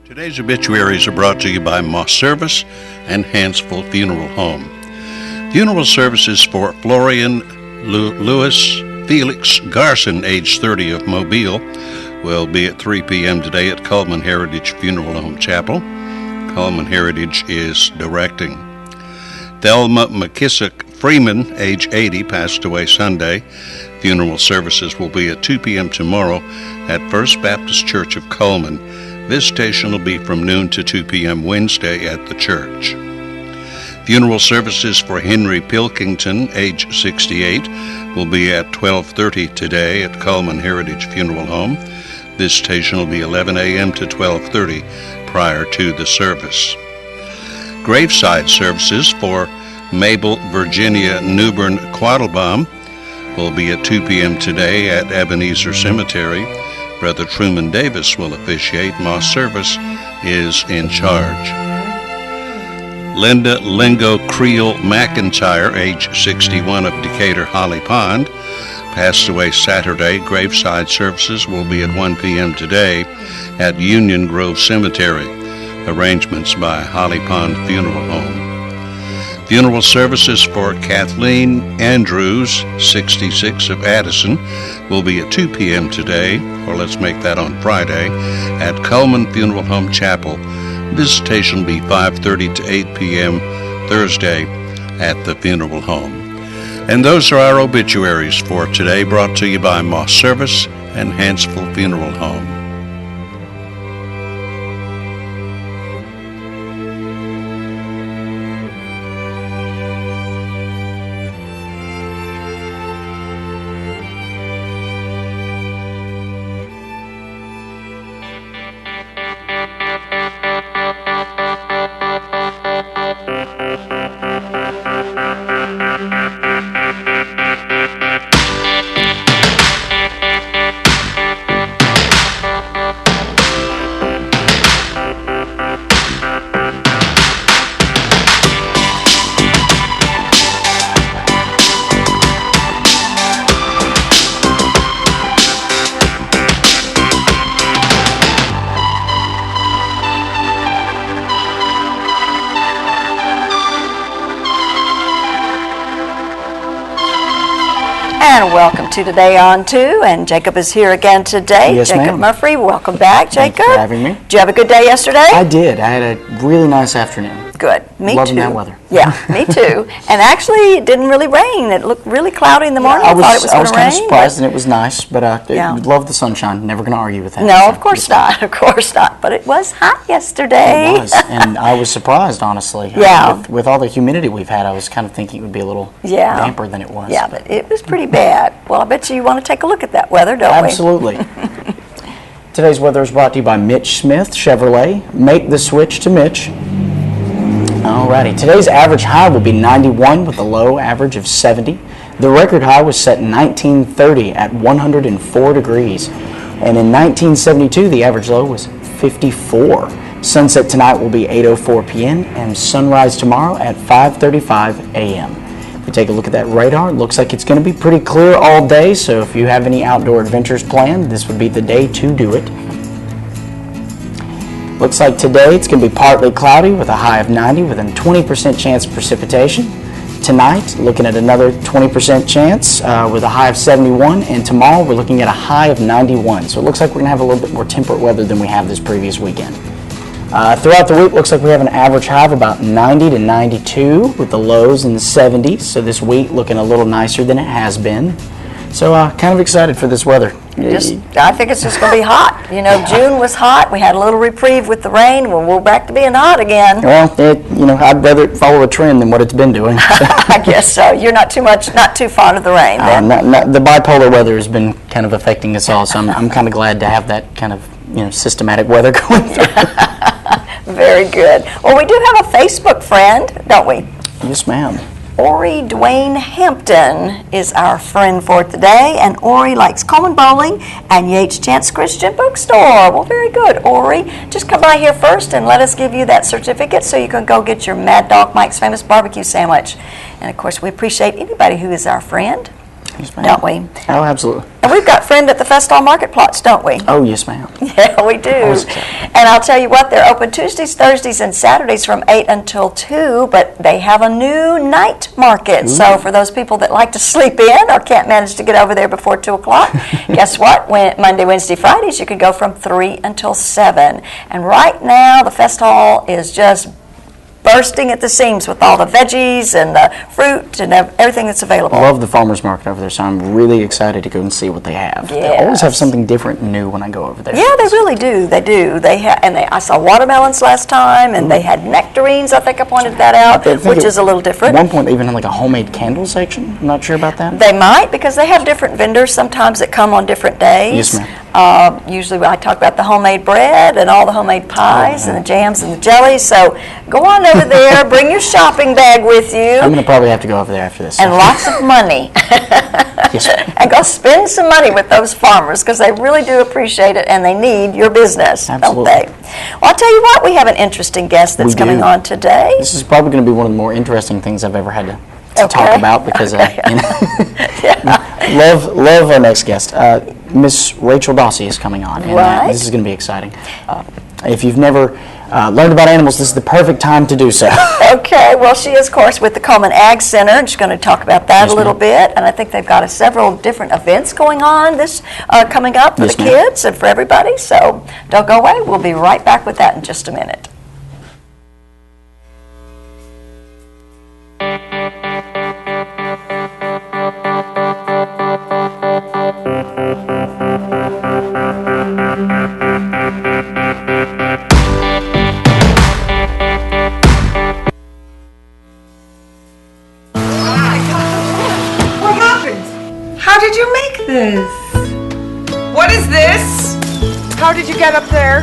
Today's obituaries are brought to you by Moss Service and Hansville Funeral Home. Funeral services for Florian Louis Felix Garson, age 30, of Mobile, will be at 3 p.m. today at Cullman Heritage Funeral Home Chapel. Cullman Heritage is directing. Thelma McKissick Freeman, age 80, passed away Sunday. Funeral services will be at 2 p.m. tomorrow at First Baptist Church of Cullman. Visitation will be from noon to 2 p.m. Wednesday at the church. Funeral services for Henry Pilkington, age 68, will be at 12:30 today at Cullman Heritage Funeral Home. Visitation will be 11 a.m. to 12:30 prior to the service. Graveside services for Mabel Virginia Newbern Quattlebaum will be at 2 p.m. today at Ebenezer Cemetery. Brother Truman Davis will officiate. Moss Service is in charge. Linda Lingo Creel McIntyre, age 61, of Decatur Holly Pond, passed away Saturday. Graveside services will be at 1 p.m. today at Union Grove Cemetery. Arrangements by Holly Pond Funeral Home. Funeral services for Kathleen Andrews, 66, of Addison, will be at 2 p.m. today, or let's make that on Friday, at Cullman Funeral Home Chapel. Visitation will be 5:30 to 8 p.m. Thursday at the funeral home. And those are our obituaries for today, brought to you by Moss Service and Hansville Funeral Home. And welcome to Today on 2, and Jacob is here again today. Yes, Jacob ma'am. Murphy, welcome back, Jacob. Thank you for having me. Did you have a good day yesterday? I did. I had a really nice afternoon. Good. Me Loving too. that weather. Yeah, me too. And actually, it didn't really rain. It looked really cloudy in the morning. I thought it was going to rain. kind of surprised, and it was nice, but Yeah. love the sunshine. Never going to argue with that. No, So, of course yes, ma'am. not. Of course not. But it was hot yesterday. It was, and I was surprised, honestly. Yeah. With all the humidity we've had, I was kind of thinking it would be a little damper than it was. Yeah, but it was pretty bad. Well, I bet you want to take a look at that weather, don't we? Absolutely. Today's weather is brought to you by Mitch Smith Chevrolet. Make the switch to Mitch. Alrighty, today's average high will be 91 with a low average of 70. The record high was set in 1930 at 104 degrees. And in 1972, the average low was 54. Sunset tonight will be 8:04 p.m. and sunrise tomorrow at 5:35 a.m. If we take a look at that radar, it looks like it's going to be pretty clear all day, so if you have any outdoor adventures planned, this would be the day to do it. Looks like today it's going to be partly cloudy with a high of 90 with a 20% chance of precipitation. Tonight, looking at another 20% chance with a high of 71, and tomorrow we're looking at a high of 91. So it looks like we're going to have a little bit more temperate weather than we have this previous weekend. Throughout the week, looks like we have an average high of about 90 to 92 with the lows in the 70s. So this week looking a little nicer than it has been. So kind of excited for this weather. I think it's just going to be hot. You know, June was hot. We had a little reprieve with the rain. Well, we're back to being hot again. Well, I'd rather it follow a trend than what it's been doing. I guess so. You're not too fond of the rain, then. The bipolar weather has been kind of affecting us all, so I'm kind of glad to have that kind of systematic weather going through. Very good. Well, we do have a Facebook friend, don't we? Yes, ma'am. Ori Dwayne Hampton is our friend for today, and Ori likes Cullman Bowling and Yates Chance Christian Bookstore. Well, very good, Ori. Just come by here first and let us give you that certificate so you can go get your Mad Dog Mike's Famous Barbecue Sandwich. And, of course, we appreciate anybody who is our friend. Yes, ma'am. don't we? Oh, absolutely. And we've got friend at the Festall Market Plots, don't we? Oh, yes, ma'am. Yeah, we do. And I'll tell you what, they're open Tuesdays, Thursdays, and Saturdays from 8 until 2, but they have a new night market. So for those people that like to sleep in or can't manage to get over there before 2 o'clock, guess what? Monday, Wednesday, Fridays, you can go from 3 until 7. And right now, the Festall is just bursting at the seams with all the veggies and the fruit and everything that's available. I love the farmer's market over there, so I'm really excited to go and see what they have. They always have something different and new when I go over there. Yeah, they really do. They do. I saw watermelons last time, and they had nectarines. I think I pointed that out, which is a little different. At one point, they even had like a homemade candle section. I'm not sure about that. They might, because they have different vendors sometimes that come on different days. Yes, ma'am. Usually I talk about the homemade bread and all the homemade pies and the jams and the jellies. So go on over there, bring your shopping bag with you. I'm going to probably have to go over there after this. And lots of money. Yes, ma'am. And go spend some money with those farmers, because they really do appreciate it and they need your business, Absolutely. don't they? Well, I'll tell you what, we have an interesting guest that's coming on today. This is probably going to be one of the more interesting things I've ever had to talk about, because love our next guest. Miss Rachel Dawsey is coming on, and this is going to be exciting. If you've never learned about animals, this is the perfect time to do so. Okay, well, she is, of course, with the Cullman Ag Center, and she's going to talk about that a little bit. And I think they've got several different events going on coming up for the kids and for everybody. So don't go away. We'll be right back with that in just a minute. This. What is this? How did you get up there?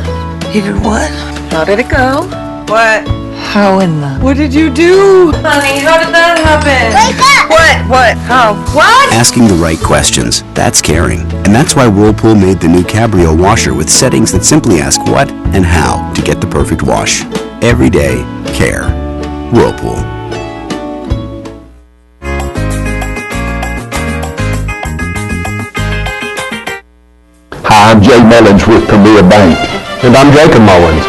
You did what? How did it go? What? How in the... What did you do? Honey, how did that happen? Wake up! What? How? What? Asking the right questions, that's caring. And that's why Whirlpool made the new Cabrio washer with settings that simply ask what and how to get the perfect wash. Every day, care. Whirlpool. Hi, I'm Jay Mullins with Premier Bank. And I'm Jacob Mullins.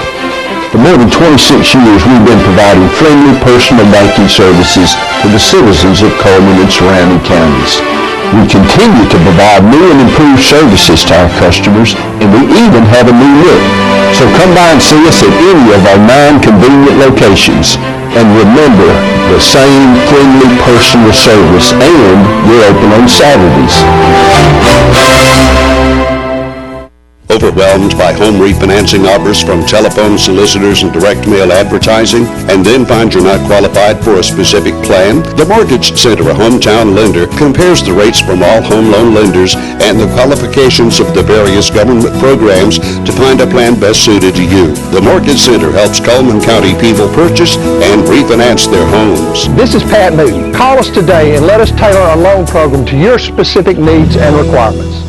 For more than 26 years, we've been providing friendly personal banking services to the citizens of Cullman and surrounding counties. We continue to provide new and improved services to our customers, and we even have a new look. So come by and see us at any of our 9 convenient locations. And remember, the same friendly personal service, and we're open on Saturdays. Overwhelmed by home refinancing offers from telephone solicitors and direct mail advertising, and then find you're not qualified for a specific plan? The Mortgage Center, a hometown lender, compares the rates from all home loan lenders and the qualifications of the various government programs to find a plan best suited to you. The Mortgage Center helps Cullman County people purchase and refinance their homes. This is Pat Newton. Call us today and let us tailor our loan program to your specific needs and requirements.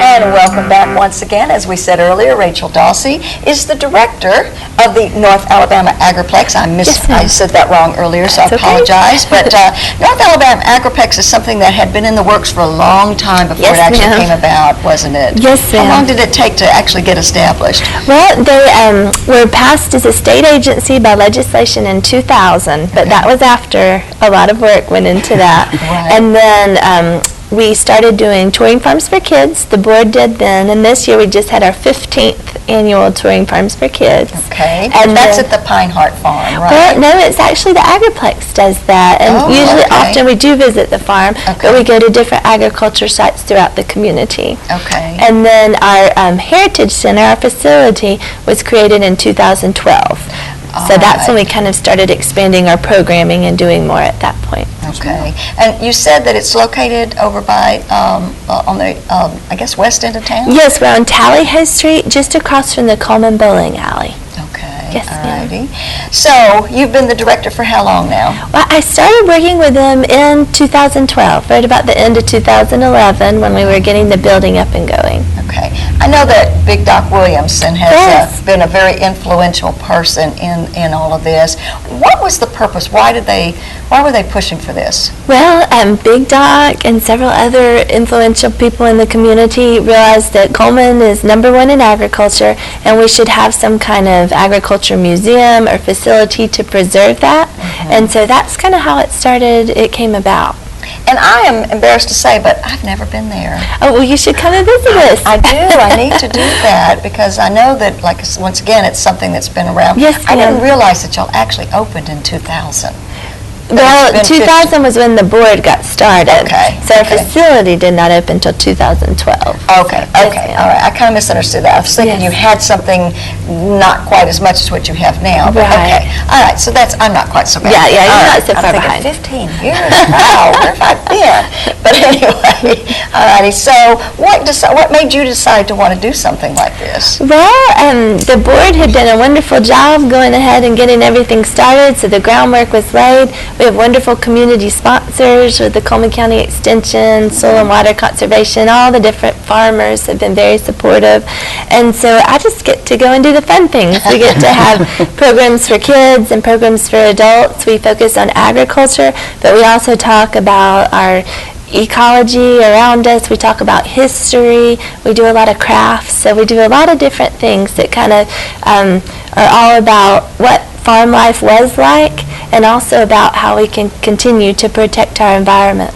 And welcome back once again. As we said earlier, Rachel Dawsey is the director of the North Alabama Agriplex. I said that wrong earlier, so I apologize. But North Alabama Agriplex is something that had been in the works for a long time before it actually came about, wasn't it? Yes, ma'am. How long did it take to actually get established? Well, they were passed as a state agency by legislation in 2000, but that was after a lot of work went into that. Right. And then we started doing touring farms for kids. The board did then, and this year we just had our 15th annual touring farms for kids. Okay, and that's at the Pine Heart Farm, right? Well, no, it's actually the Agriplex does that, and often we do visit the farm, but we go to different agriculture sites throughout the community. Okay. And then our Heritage Center, our facility, was created in 2012. So that's when we kind of started expanding our programming and doing more at that point. Okay. And you said that it's located over by, on the, I guess, west end of town? Yes, we're on Tallyho Street, just across from the Cullman Bowling Alley. Okay. Yes, ma'am. So you've been the director for how long now? Well, I started working with them in 2012, right about the end of 2011 when we were getting the building up and going. Okay. I know that Big Doc Williamson has Yes. been a very influential person in all of this. What was the purpose? Why were they pushing for this? Well, Big Doc and several other influential people in the community realized that Cullman is #1 in agriculture, and we should have some kind of agriculture museum or facility to preserve that. And so that's kind of how it started. It came about. And I am embarrassed to say, but I've never been there. Oh, well, you should come and visit us. I do. I need to do that because I know that, like, once again, it's something that's been around. Yes, I didn't ma'am. realize that y'all actually opened in 2000. Well, It's been 2000 was when the board got started. Okay, So our okay. facility did not open until 2012. Okay, Yes, okay, ma'am. all right. I kind of misunderstood that. I was thinking Yes. you had something not quite as much as what you have now. But Right. Okay, all right. So I'm not quite so bad. Yeah, yeah, you're All not right. so I'm far thinking behind. 15 years. Wow, where have I been? But anyway, all righty. So what made you decide to want to do something like this? Well, the board had done a wonderful job going ahead and getting everything started, so the groundwork was laid. We have wonderful community sponsors with the Cullman County Extension, Soil and Water Conservation, all the different farmers have been very supportive. And so I just get to go and do the fun things. We get to have programs for kids and programs for adults. We focus on agriculture, but we also talk about our ecology around us. We talk about history. We do a lot of crafts. So we do a lot of different things that kind of are all about what farm life was like and also about how we can continue to protect our environment.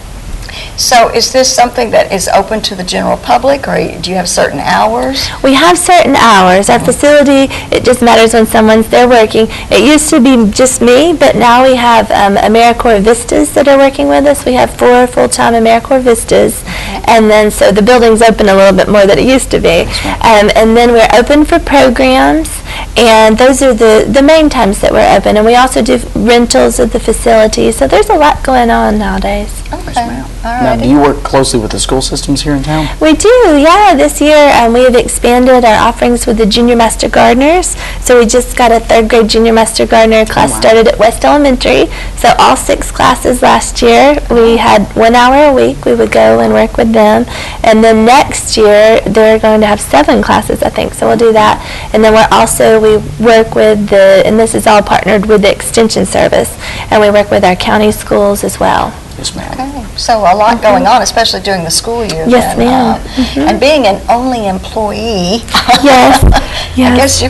So is this something that is open to the general public, or do you have certain hours? We have certain hours. Our facility, it just matters when someone's there working. It used to be just me, but now we have AmeriCorps Vistas that are working with us. We have 4 full-time AmeriCorps Vistas, and then so the building's open a little bit more than it used to be. And then we're open for programs, and those are the main times that we're open. And we also do rentals of the facility, so there's a lot going on nowadays. Okay, all Now, right. do you work closely with the school systems here in town? We do, yeah. This year we have expanded our offerings with the Junior Master Gardeners. So we just got a 3rd grade Junior Master Gardener class started at West Elementary. So all 6 classes last year, we had 1 hour a week. We would go and work with them. And then next year, they're going to have 7 classes, I think. So we'll do that. And then we work with and this is all partnered with the Extension Service. And we work with our county schools as well. Yes, ma'am. Okay, so a lot going on, especially during the school year. Yes, then, ma'am. And being an only employee, Yes, I guess you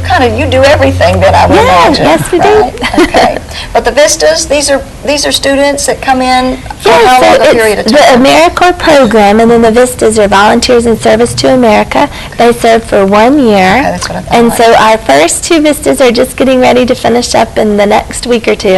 do everything that I would Yeah, imagine. yes, we do. Right? Okay, but the Vistas, these are students that come in for how so long a it's period of the time? AmeriCorps program, and then the Vistas are volunteers in service to America. They serve for 1 year. Okay, that's what I thought. And so our first 2 Vistas are just getting ready to finish up in the next week or 2.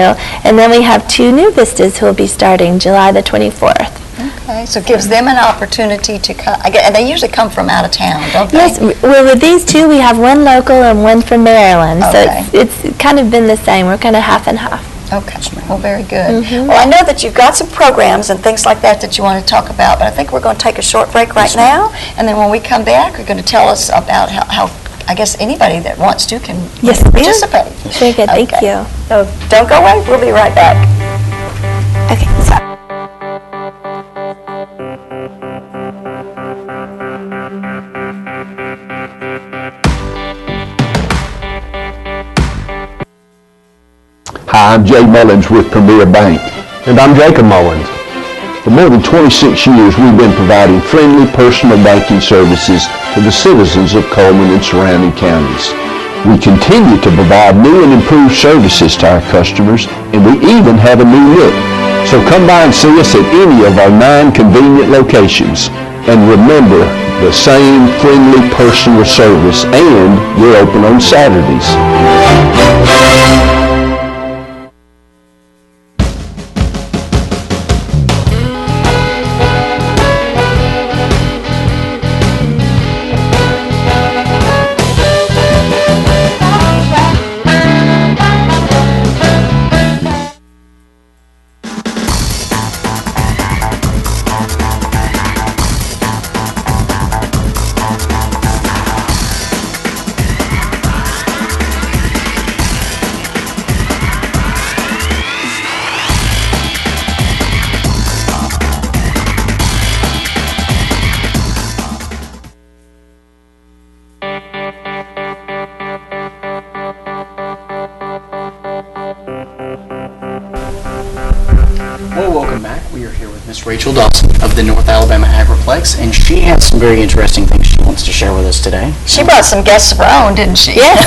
And then we have 2 new Vistas who will be starting July the 24th. Okay, so it gives them an opportunity to come, and they usually come from out of town, don't they? Yes, well, with these 2, we have 1 local and 1 from Maryland. Okay. So it's kind of been the same. We're kind of half and half. Okay, well, very good. Well, I know that you've got some programs and things like that you want to talk about, but I think we're going to take a short break right now, and then when we come back, you're going to tell us about how I guess anybody that wants to can Yes, ma'am. participate. Very good, thank Okay. you. So don't go away, we'll be right back. Okay, so. Hi, I'm Jay Mullins with Premier Bank. And I'm Jacob Mullins. For more than 26 years, we've been providing friendly personal banking services to the citizens of Cullman and surrounding counties. We continue to provide new and improved services to our customers, and we even have a new look. So come by and see us at any of our 9 convenient locations. And remember, the same friendly personal service, and we're open on Saturdays. Miss Rachel Dawsey of the North Alabama Agriplex, and she has some very interesting things she wants to share with us today. She brought some guests of her own, didn't she? Yes.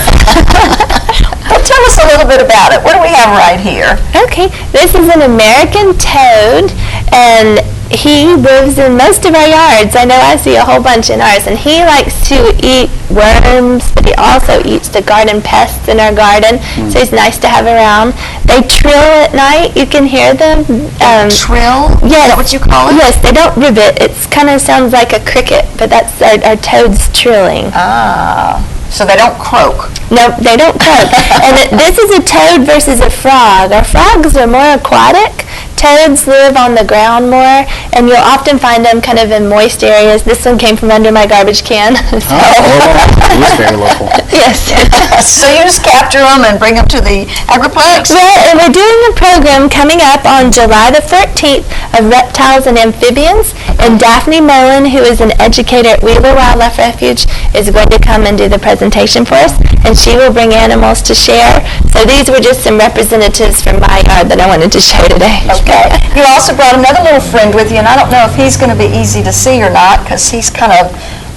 Well, tell us a little bit about it. What do we have right here? Okay, this is an American toad, and he lives in most of our yards. I know I see a whole bunch in ours, and he likes to eat worms, but he also eats the garden pests in our garden, so he's nice to have around. They trill at night. You can hear them. Trill? Yes. Is that what you call it? Yes, they don't rivet. It kind of sounds like a cricket, but that's our toads trilling. Ah. So they don't croak. No, they don't croak. And this is a toad versus a frog. Our frogs are more aquatic. Toads live on the ground more, and you'll often find them kind of in moist areas. This one came from under my garbage can. It is very local. Yes. So you just capture them and bring them to the Agriplex? Well, and we're doing a program coming up on July the 13th of reptiles and amphibians, and Daphne Mullen, who is an educator at Wheeler Wildlife Refuge, is going to come and do the presentation for us, and she will bring animals to share. So these were just some representatives from my yard that I wanted to show today. Okay. You also brought another little friend with you, and I don't know if he's going to be easy to see or not, because he's kind of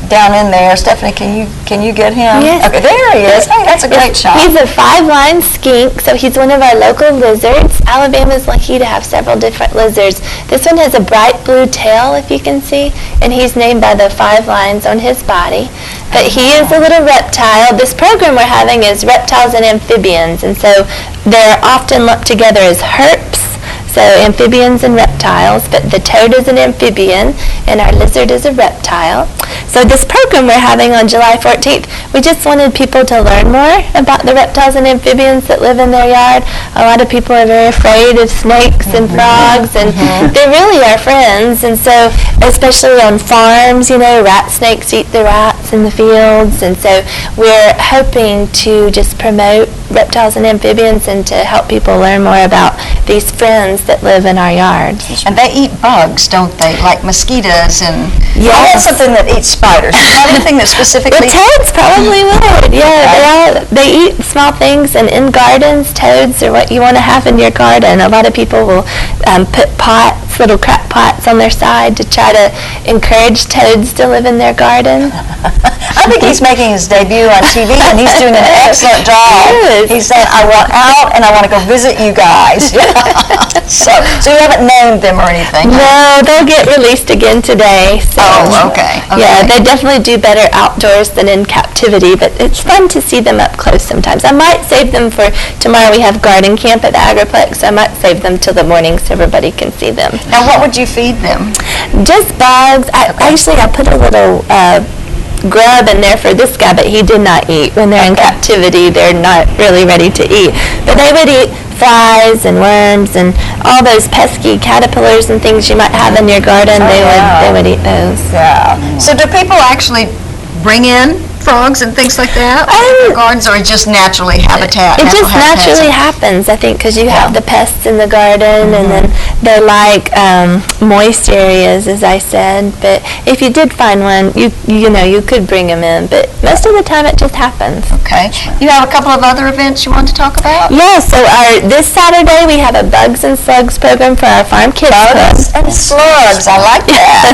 down in there. Stephanie, can you get him? Yes. Okay, there he is. Hey, that's a great shot. He's a 5-line skink, so he's one of our local lizards. Alabama's lucky to have several different lizards. This one has a bright blue tail, if you can see, and he's named by the 5 lines on his body. But he is a little reptile. This program we're having is reptiles and amphibians, and so they're often lumped together as herps. So amphibians and reptiles, but the toad is an amphibian and our lizard is a reptile. So this program we're having on July 14th, we just wanted people to learn more about the reptiles and amphibians that live in their yard. A lot of people are very afraid of snakes and frogs, and they really are friends. And so, especially on farms, rat snakes eat the rats in the fields, and so we're hoping to just promote reptiles and amphibians and to help people learn more about these friends that live in our yards. And they eat bugs, don't they? Like mosquitoes and... Yes. I want something that eats spiders. Do you have anything that specifically... Well, toads probably would. Yeah, they eat small things, and in gardens, toads are what you want to have in your garden. A lot of people will put pots, little crack pots on their side to try to encourage toads to live in their garden. I think he's making his debut on TV, and he's doing an excellent job. Yes. He's saying, I want out, and I want to go visit you guys. So you haven't named them or anything? No, they'll get released again today. So. Oh, okay. Yeah, they definitely do better outdoors than in captivity, but it's fun to see them up close sometimes. I might save them for tomorrow. We have garden camp at the Agriplex, so I might save them till the morning so everybody can see them. Now, what would you feed them? Just bugs. Actually, I put a little grub in there for this guy, but he did not eat. When they're in captivity, they're not really ready to eat. But they would eat flies and worms and all those pesky caterpillars and things you might have in your garden. They would eat those. Yeah. So do people actually bring in frogs and things like that in their gardens, or it just naturally habitat? It just naturally happens, I think, because you have the pests in the garden, and then they like moist areas, as I said. But if you did find one, you could bring them in. But most of the time, it just happens. Okay. You have a couple of other events you want to talk about? Yeah. So this Saturday we have a bugs and slugs program for our farm kids. Bugs and slugs. I like that.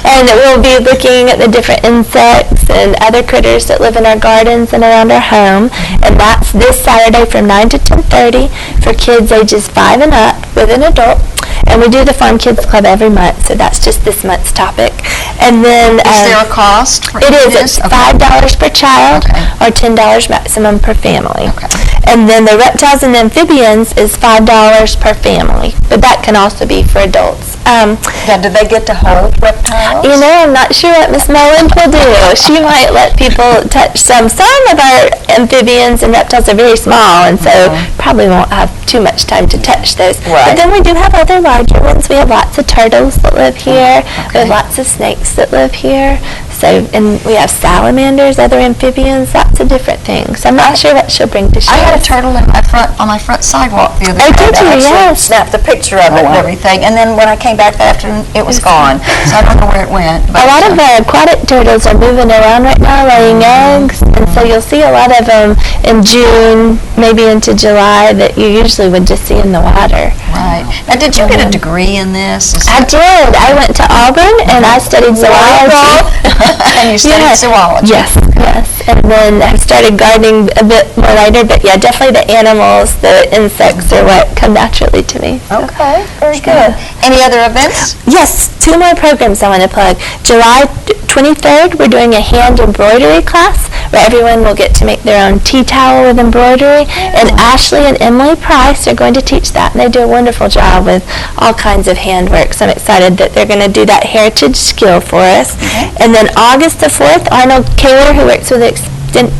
And we'll be looking at the different insects and other critters that live in our gardens and around our home, and that's this Saturday from 9 to 10:30 for kids ages 5 and up with an adult. And we do the Farm Kids Club every month, so that's just this month's topic. And then is there a cost for it is. It's $5 per child or $10 maximum per family. Okay. And then the reptiles and amphibians is $5 per family, but that can also be for adults. Now, do they get to hold reptiles? I'm not sure what Miss Mullen will do. She might let people touch some. Some of our amphibians and reptiles are very small, and so probably won't have too much time to touch those. Right. But then we do have other larger ones. We have lots of turtles that live here. We have lots of snakes that live here. So, and we have salamanders, other amphibians, lots of different things. I'm not sure what she'll bring to show I had a us. turtle on my front sidewalk the other day. Oh, did you? I actually Yes. snapped a picture of it and everything, and then when I came back that afternoon, it was gone. So I don't know where it went. A lot of aquatic turtles are moving around right now, laying eggs, and so you'll see a lot of them in June, maybe into July, that you usually would just see in the water. Right. Now, did you get a degree in this? I did. I went to Auburn and I studied zoology. And you studied zoology. Yes, yes. And then I started gardening a bit more later, but yeah, definitely the animals, the insects are what come naturally to me. So. Okay, very good. Any other events? Yes, 2 more programs I want to plug. July 23rd, we're doing a hand embroidery class where everyone will get to make their own tea towel with embroidery. And Ashley and Emily Price are going to teach that, and they do a wonderful job with all kinds of handwork. So I'm excited that they're going to do that heritage skill for us. And then August the 4th, Arnold Kaler, who works with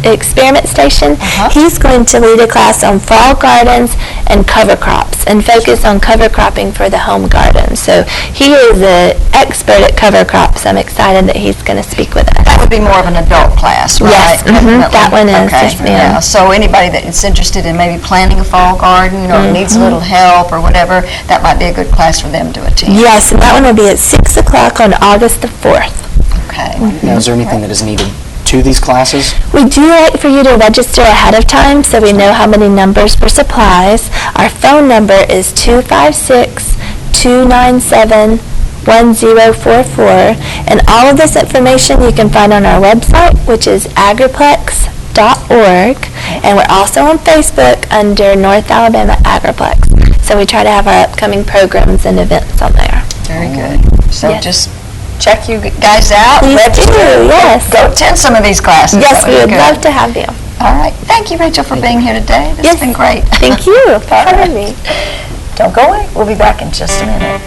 Experiment Station, he's going to lead a class on fall gardens and cover crops and focus on cover cropping for the home garden. So he is an expert at cover crops. I'm excited that he's going to speak with us. That would be more of an adult class, right? Yes, that one is. Okay. Yes, ma'am. Yeah. So anybody that's interested in maybe planting a fall garden or needs a little help or whatever, that might be a good class for them to attend. Yes, and that one will be at 6 o'clock on August the 4th. Okay. Now, is there anything that is needed to these classes? We do like for you to register ahead of time so we know how many numbers for supplies. Our phone number is 256-297-1044, and all of this information you can find on our website, which is agriplex.org, and we're also on Facebook under North Alabama Agriplex. So we try to have our upcoming programs and events on there. Very good. So Yes. just check you guys out. Please register. do, yes. Go attend some of these classes. Yes, That we be would good. love to have you. All right. Thank you, Rachel, for being here today. This has been great. Thank you for having me. Don't go away. We'll be back in just a minute.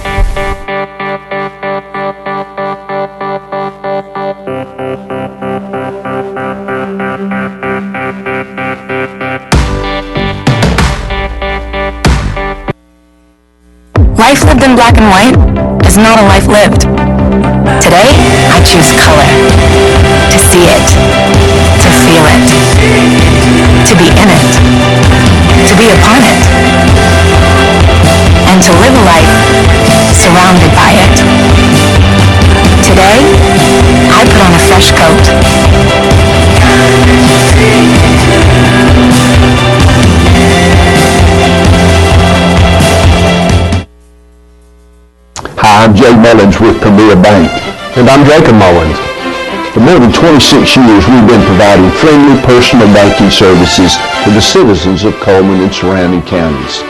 Life lived in black and white is not a life lived. Today, I choose color. To see it. To feel it. To be in it. To be upon it. And to live a life surrounded by it. Today, I put on a fresh coat. Hi, I'm Jay Mullins with Premier Bank. And I'm Jacob Mullins. For more than 26 years, we've been providing friendly personal banking services to the citizens of Cullman and surrounding counties.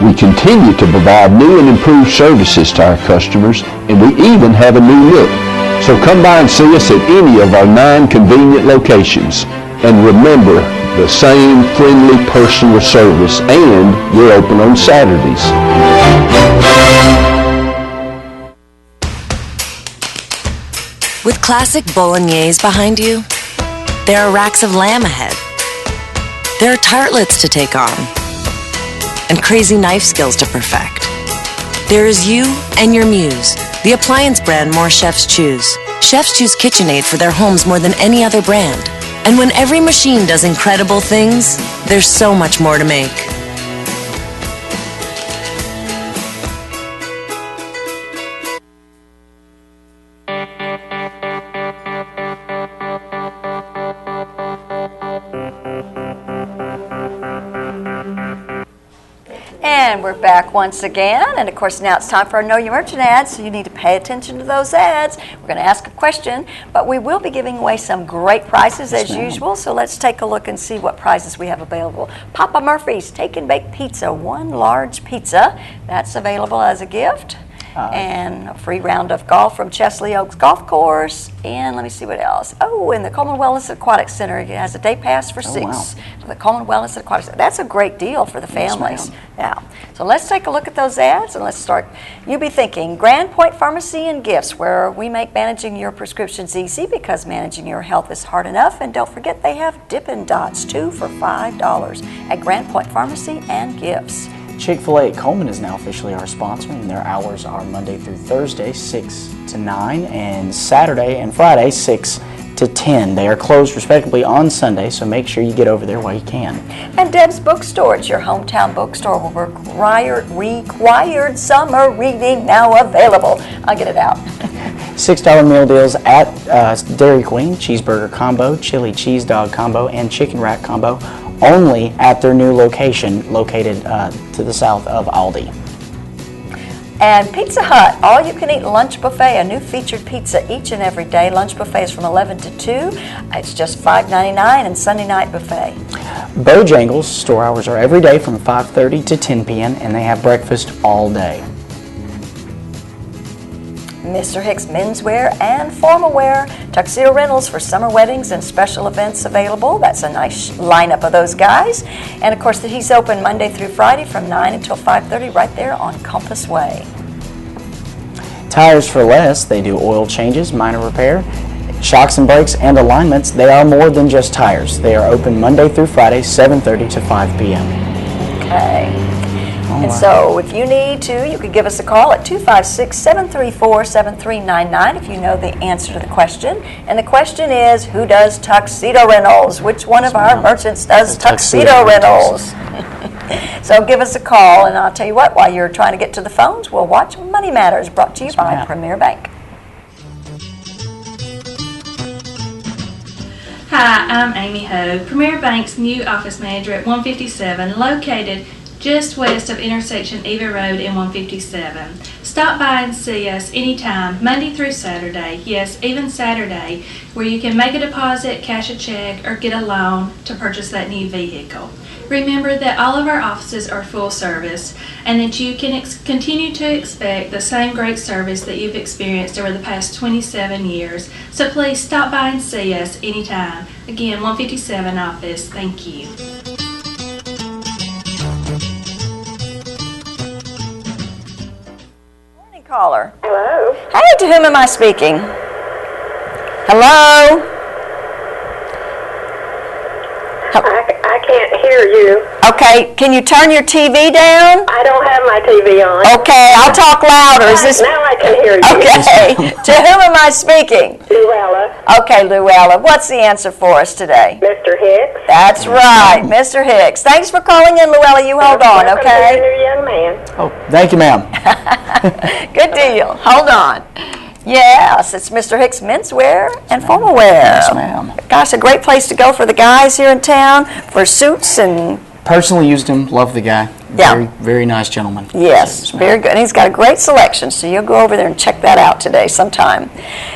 We continue to provide new and improved services to our customers, and we even have a new look. So come by and see us at any of our 9 convenient locations. And remember, the same friendly personal service, and we're open on Saturdays. With classic bolognese behind you, there are racks of lamb ahead. There are tartlets to take on, and crazy knife skills to perfect. There is you and your muse, the appliance brand more chefs choose. Chefs choose KitchenAid for their homes more than any other brand. And when every machine does incredible things, there's so much more to make. And we're back once again, and of course now it's time for our Know Your Merchant ads, so you need to pay attention to those ads. We're going to ask a question, but we will be giving away some great prizes as usual, so let's take a look and see what prizes we have available. Papa Murphy's Take and Bake Pizza, 1 large pizza. That's available as a gift. And a free round of golf from Chesley Oaks Golf Course. And let me see what else. Oh, and the Cullman Wellness Aquatic Center has a day pass for 6. For the Cullman Wellness Aquatic Center. That's a great deal for the families. Yeah. So let's take a look at those ads and let's start. You'll be thinking, Grand Point Pharmacy and Gifts, where we make managing your prescriptions easy because managing your health is hard enough. And don't forget they have Dippin' Dots, 2 for $5 at Grand Point Pharmacy and Gifts. Chick-fil-A Cullman is now officially our sponsor, and their hours are Monday through Thursday, 6 to 9, and Saturday and Friday, 6 to 10. They are closed respectively on Sunday, so make sure you get over there while you can. And Deb's Bookstore, it's your hometown bookstore with required summer reading now available. I'll get it out. $6 meal deals at Dairy Queen, cheeseburger combo, chili cheese dog combo, and chicken rack combo, only at their new location located to the south of Aldi. And Pizza Hut, all-you-can-eat lunch buffet, a new featured pizza each and every day. Lunch buffet is from 11 to 2. It's just $5.99, and Sunday night buffet. Bojangles, store hours are every day from 5:30 to 10 p.m., and they have breakfast all day. Mr. Hicks menswear and formal wear, tuxedo rentals for summer weddings and special events available. That's a nice lineup of those guys. And of course, he's open Monday through Friday from 9 until 5:30 right there on Compass Way. Tires for less, they do oil changes, minor repair, shocks and brakes, and alignments. They are more than just tires. They are open Monday through Friday, 7:30 to 5 p.m. Okay. And so if you need to, you could give us a call at 256-734-7399 if you know the answer to the question. And the question is, who does tuxedo rentals? Which one of our merchants does tuxedo rentals? So give us a call, and I'll tell you what, while you're trying to get to the phones, we'll watch Money Matters, brought to you by Premier Bank. Hi, I'm Amy Hogue, Premier Bank's new office manager at 157, located just west of intersection Eva Road and 157. Stop by and see us anytime, Monday through Saturday, yes, even Saturday, where you can make a deposit, cash a check, or get a loan to purchase that new vehicle. Remember that all of our offices are full service and that you can continue to expect the same great service that you've experienced over the past 27 years. So please stop by and see us anytime. Again, 157 office. Thank you. Caller. Hello. Hey, to whom am I speaking? Hello? I can't hear you. Okay, can you turn your TV down? I don't have my TV on. Okay, I'll talk louder. Is this... Now I can hear you. Okay, to whom am I speaking? Luella. Okay, Luella, what's the answer for us today? Mr. Hicks. That's right, Mr. Hicks. Thanks for calling in, Luella. You hold on, okay? New young man. Oh, thank you, ma'am. Good deal. Hold on. Yes, it's Mr. Hicks Menswear and Formal Wear. Yes, ma'am. Gosh, a great place to go for the guys here in town for suits and... Personally used him, love the guy. Yeah. Very, very nice gentleman. Yes, very good. And he's got a great selection, so you'll go over there and check that out today sometime.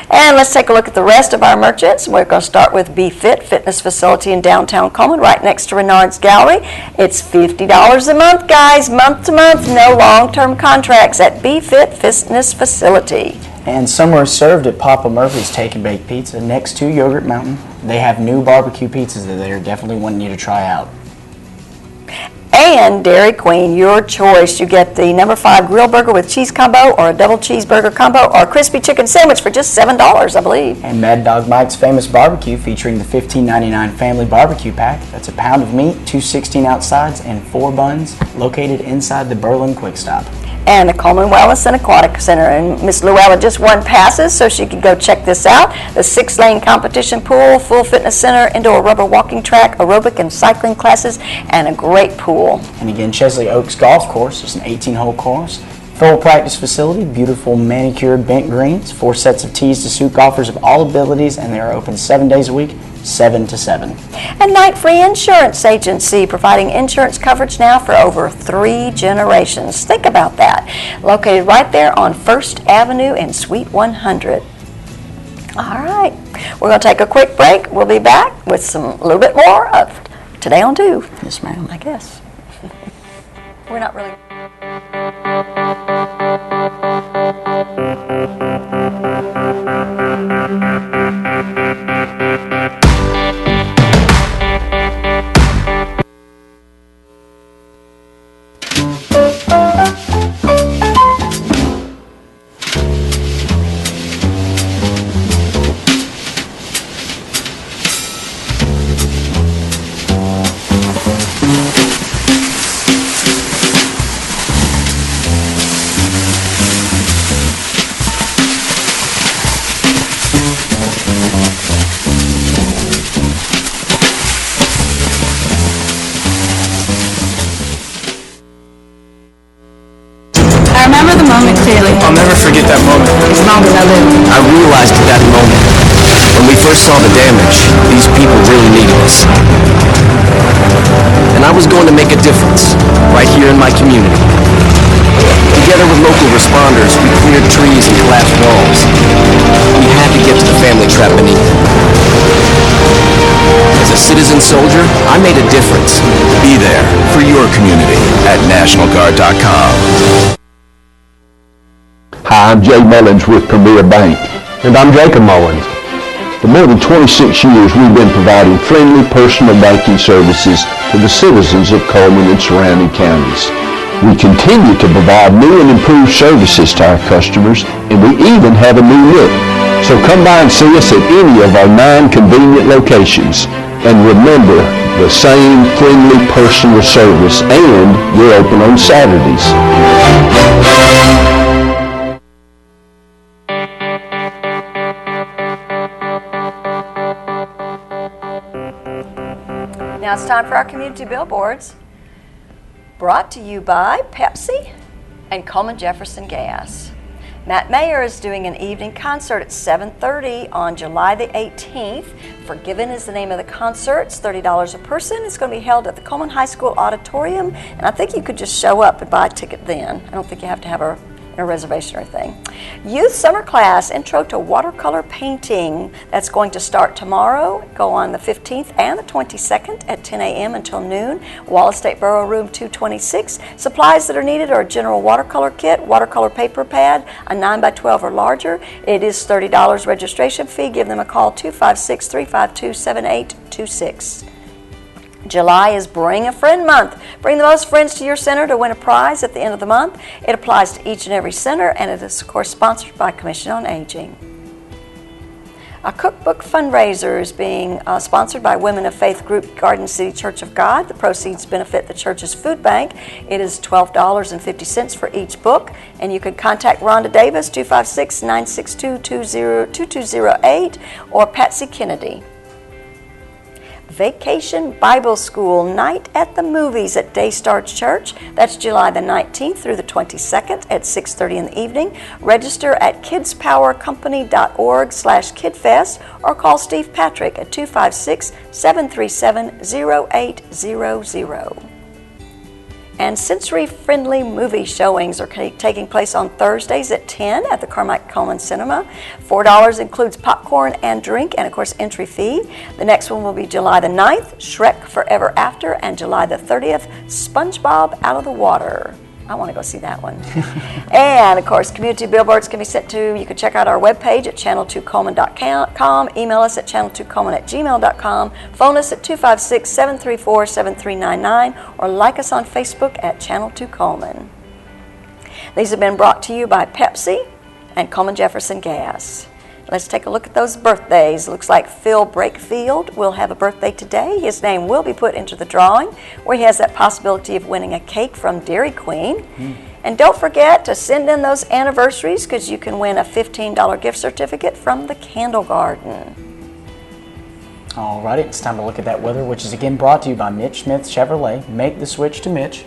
And let's take a look at the rest of our merchants. We're going to start with Be Fit Fitness Facility in downtown Cullman, right next to Renard's Gallery. It's $50 a month, guys, month to month, no long-term contracts at Be Fit Fitness Facility. And summer is served at Papa Murphy's Take and Bake Pizza next to Yogurt Mountain. They have new barbecue pizzas that they're definitely wanting you to try out. And Dairy Queen, your choice. You get the number 5 grill burger with cheese combo, or a double cheeseburger combo, or a crispy chicken sandwich for just $7, I believe. And Mad Dog Mike's Famous Barbecue, featuring the $15.99 family barbecue pack. That's a pound of meat, 2 16-ounce sides, and 4 buns, located inside the Berlin Quick Stop. And the Cullman Wellness and Aquatic Center. And Miss Luella just won passes, so she could go check this out. The 6-lane competition pool, full fitness center, indoor rubber walking track, aerobic and cycling classes, and a great pool. And again, Chesley Oaks Golf Course is an 18-hole course. Full practice facility, beautiful manicured bent greens, 4 sets of tees to suit golfers of all abilities, and they are open 7 days a week, 7 to 7. And Night Free Insurance Agency, providing insurance coverage now for over 3 generations. Think about that. Located right there on 1st Avenue in Suite 100. All right, we're going to take a quick break. We'll be back with a little bit more of Today on 2. Yes, ma'am. I guess. We're not really... first saw the damage, these people really needed us. And I was going to make a difference, right here in my community. Together with local responders, we cleared trees and collapsed walls. We had to get to the family trapped beneath it. As a citizen soldier, I made a difference. Be there for your community at NationalGuard.com. Hi, I'm Jay Mullins with Premier Bank. And I'm Jacob Mullins. For more than 26 years, we've been providing friendly personal banking services to the citizens of Cullman and surrounding counties. We continue to provide new and improved services to our customers, and we even have a new look. So come by and see us at any of our 9 convenient locations. And remember, the same friendly personal service, and we're open on Saturdays. Now it's time for our community billboards, brought to you by Pepsi and Cullman Jefferson Gas. Matt Mayer is doing an evening concert at 7:30 on July the 18th. Forgiven is the name of the concert. It's $30 a person. It's going to be held at the Cullman High School Auditorium, and I think you could just show up and buy a ticket then. I don't think you have to have a reservation or anything. Youth Summer Class, Intro to Watercolor Painting. That's going to start tomorrow, go on the 15th and the 22nd at 10 a.m. until noon. Wallace State Borough Room 226. Supplies that are needed are a general watercolor kit, watercolor paper pad, a 9x12 or larger. It is $30 registration fee. Give them a call, 256-352-7826. July is Bring a Friend Month. Bring the most friends to your center to win a prize at the end of the month. It applies to each and every center, and it is, of course, sponsored by Commission on Aging. A cookbook fundraiser is being sponsored by Women of Faith Group Garden City Church of God. The proceeds benefit the church's food bank. It is $12.50 for each book, and you can contact Rhonda Davis, 256-962-2208, or Patsy Kennedy. Vacation Bible School Night at the Movies at Daystar Church. That's July the 19th through the 22nd at 6:30 in the evening. Register at kidspowercompany.org/kidfest or call Steve Patrick at 256-737-0800. And sensory-friendly movie showings are taking place on Thursdays at 10 at the Carmike Cullman Cinema. $4 includes popcorn and drink, and of course entry fee. The next one will be July the 9th, Shrek Forever After, and July the 30th, SpongeBob Out of the Water. I want to go see that one. And of course, community billboards can be sent to, you can check out our webpage at channel2cullman.com, email us at channel2cullman@gmail.com, phone us at 256-734-7399, or like us on Facebook at Channel 2 Cullman. These have been brought to you by Pepsi and Cullman Jefferson Gas. Let's take a look at those birthdays. Looks like Phil Brakefield will have a birthday today. His name will be put into the drawing, where he has that possibility of winning a cake from Dairy Queen. And don't forget to send in those anniversaries, because you can win a $15 gift certificate from the Candle Garden. Alrighty, it's time to look at that weather, which is again brought to you by Mitch Smith Chevrolet. Make the switch to Mitch.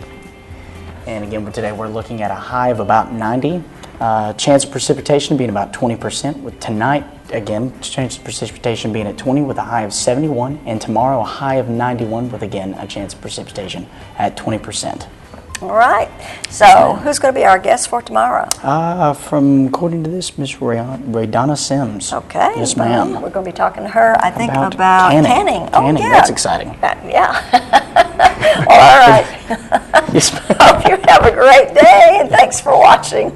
And again, today we're looking at a high of about 90. Chance of precipitation being about 20%, with tonight, again, chance of precipitation being at 20 with a high of 71, and tomorrow a high of 91 with, again, a chance of precipitation at 20%. All right. So, who's going to be our guest for tomorrow? According to this, Miss Raydonna Sims. Okay. Yes, ma'am. We're going to be talking to her, I think, about tanning. Oh, Tanning, yeah. that's exciting. Yeah. Well, all right. Yes, ma'am. Hope you have a great day, and thanks for watching.